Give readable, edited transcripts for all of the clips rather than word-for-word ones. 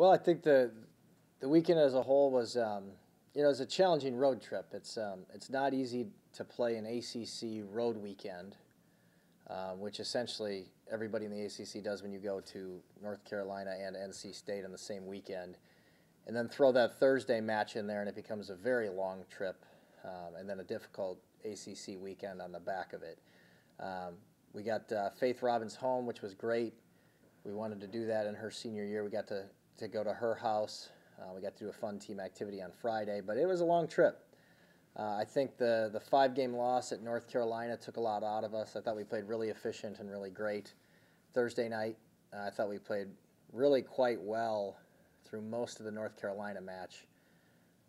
Well, I think the weekend as a whole was, it was a challenging road trip. It's not easy to play an ACC road weekend, which essentially everybody in the ACC does when you go to North Carolina and NC State on the same weekend, and then throw that Thursday match in there, and it becomes a very long trip, and then a difficult ACC weekend on the back of it. We got Faith Robbins home, which was great. We wanted to do that in her senior year. We got to go to her house. We got to do a fun team activity on Friday, but it was a long trip. I think the 5-game loss at North Carolina took a lot out of us. I thought we played really efficient and really great. Thursday night, I thought we played really quite well through most of the North Carolina match.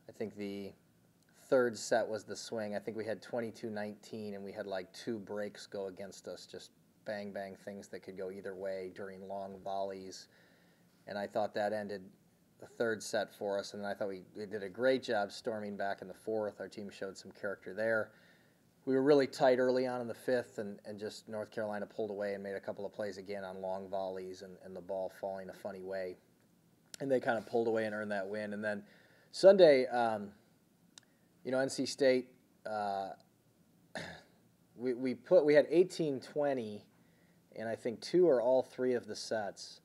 I think the third set was the swing. I think we had 22-19, and we had like 2 breaks go against us, just bang, bang things that could go either way during long volleys. And I thought that ended the third set for us, and I thought we did a great job storming back in the fourth. Our team showed some character there. We were really tight early on in the fifth, and just North Carolina pulled away and made a couple of plays again on long volleys and the ball falling a funny way. And they kind of pulled away and earned that win. And then Sunday, NC State, we had 18-20 in I think 2 or all 3 of the sets,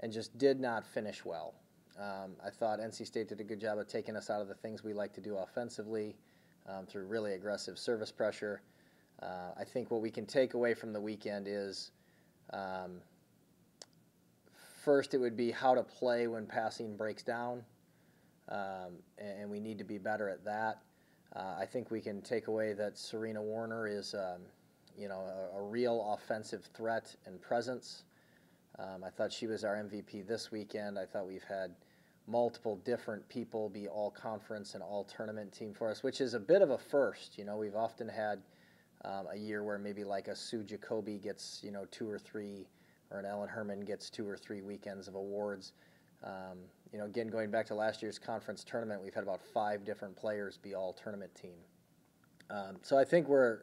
and just did not finish well. I thought NC State did a good job of taking us out of the things we like to do offensively through really aggressive service pressure. I think what we can take away from the weekend is, first, it would be how to play when passing breaks down, and we need to be better at that. I think we can take away that Serena Warner is, a real offensive threat and presence. I thought she was our MVP this weekend. I thought we've had multiple different people be all-conference and all-tournament team for us, which is a bit of a first. We've often had a year where maybe like a Sue Jacoby gets, 2 or 3, or an Ellen Herman gets 2 or 3 weekends of awards. Again, going back to last year's conference tournament, we've had about 5 different players be all-tournament team. So I think we're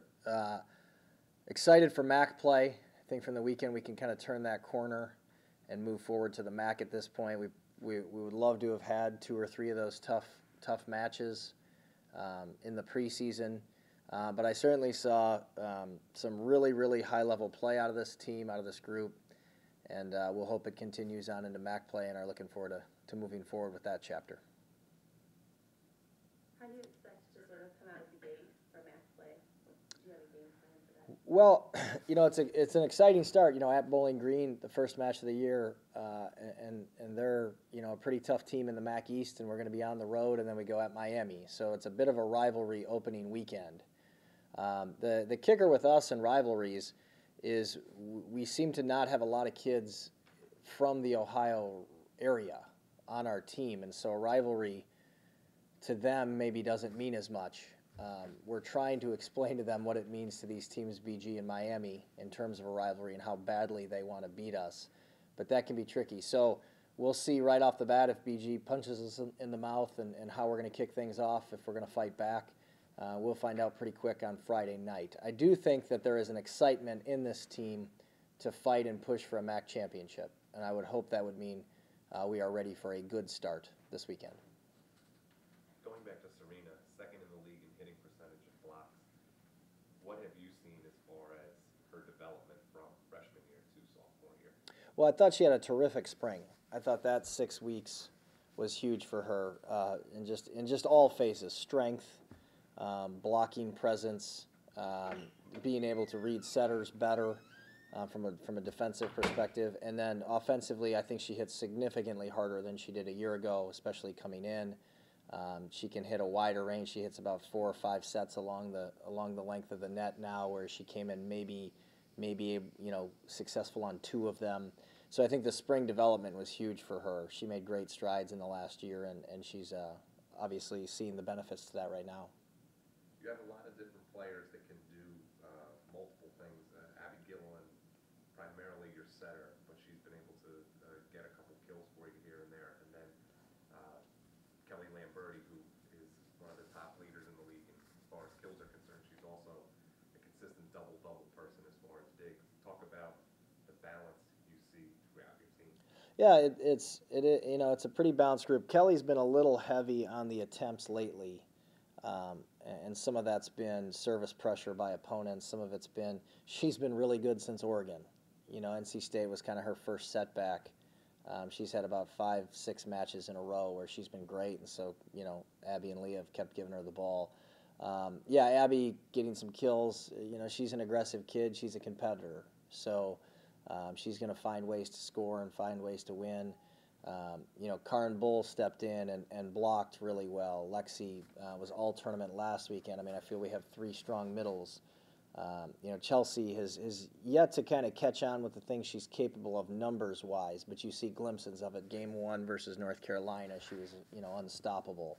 excited for MAC play. I think from the weekend we can kind of turn that corner and move forward to the MAC at this point. We would love to have had 2 or 3 of those tough matches in the preseason, but I certainly saw some really, really high-level play out of this team, out of this group, and we'll hope it continues on into MAC play, and are looking forward to moving forward with that chapter. How do you expect to sort of come out of the gate for MAC play? Do you have a game plan for that? Well, it's an exciting start. At Bowling Green, the first match of the year, and they're a pretty tough team in the MAC East, and we're going to be on the road, and then we go at Miami. So it's a bit of a rivalry opening weekend. The kicker with us and rivalries is we seem to not have a lot of kids from the Ohio area on our team, and so a rivalry to them maybe doesn't mean as much. We're trying to explain to them what it means to these teams, BG and Miami, in terms of a rivalry and how badly they want to beat us. But that can be tricky. So we'll see right off the bat if BG punches us in the mouth and how we're going to kick things off, if we're going to fight back. We'll find out pretty quick on Friday night. I do think that there is an excitement in this team to fight and push for a MAC championship, and I would hope that would mean we are ready for a good start this weekend. Going back to Serena, second in the league in hitting percentage of blocks, what have you seen as far as her development from freshman year to sophomore year? Well, I thought she had a terrific spring. I thought that 6 weeks was huge for her in just all phases: strength, blocking presence, being able to read setters better from a defensive perspective, and then offensively, I think she hits significantly harder than she did a year ago, especially coming in. She can hit a wider range. She hits about 4 or 5 sets along the length of the net now, where she came in maybe successful on 2 of them. So I think the spring development was huge for her. She made great strides in the last year, and she's obviously seeing the benefits to that right now. You have a lot of different players that can do multiple things. Abby Gilliland, primarily your setter, but she's been able to get a couple kills for you here and there. And then Kelly Lamberti, who is one of the top leaders in the league as far as kills are concerned. She's also a consistent double-double person as far as digs. Talk about the balance you see throughout your team. Yeah, it's a pretty balanced group. Kelly's been a little heavy on the attempts lately, and some of that's been service pressure by opponents. Some of it's been she's been really good since Oregon. NC State was kind of her first setback. She's had about 5-6 matches in a row where she's been great, and so Abby and Leah have kept giving her the ball. Yeah, Abby getting some kills. She's an aggressive kid. She's a competitor, so she's going to find ways to score and find ways to win. Karin Bull stepped in and blocked really well. Lexi was all tournament last weekend. I mean, I feel we have 3 strong middles. Chelsea has yet to kind of catch on with the things she's capable of numbers-wise, but you see glimpses of it. Game 1 versus North Carolina, she was, unstoppable.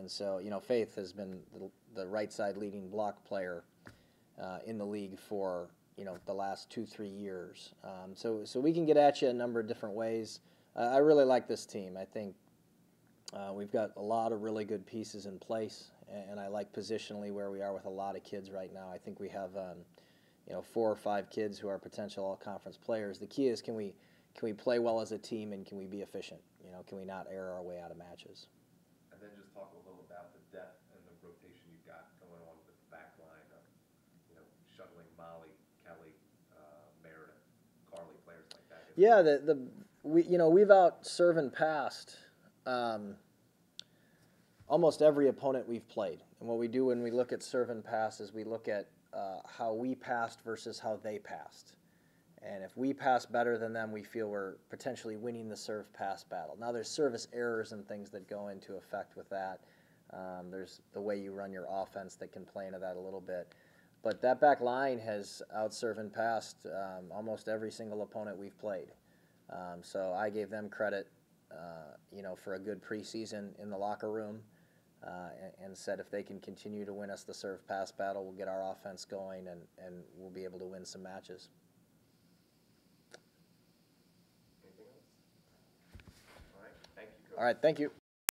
So, Faith has been the right-side leading block player in the league for, the last 2-3 years. So we can get at you a number of different ways. I really like this team. I think we've got a lot of really good pieces in place, and I like positionally where we are with a lot of kids right now. I think we have 4 or 5 kids who are potential all-conference players. The key is can we play well as a team, and can we be efficient? Can we not err our way out of matches? And then just talk a little about the depth and the rotation you've got going on with the back line of shuttling Molly, Kelly, Meredith, Carly, players like that. Yeah, we've out serve and passed almost every opponent we've played. And what we do when we look at serve and pass is we look at how we passed versus how they passed. And if we pass better than them, we feel we're potentially winning the serve-pass battle. Now, there's service errors and things that go into effect with that. There's the way you run your offense that can play into that a little bit. But that back line has out-served and passed almost every single opponent we've played. So I gave them credit, for a good preseason in the locker room, and said if they can continue to win us the serve-pass battle, we'll get our offense going, and we'll be able to win some matches. Anything else? All right, thank you, Coach. All right, thank you.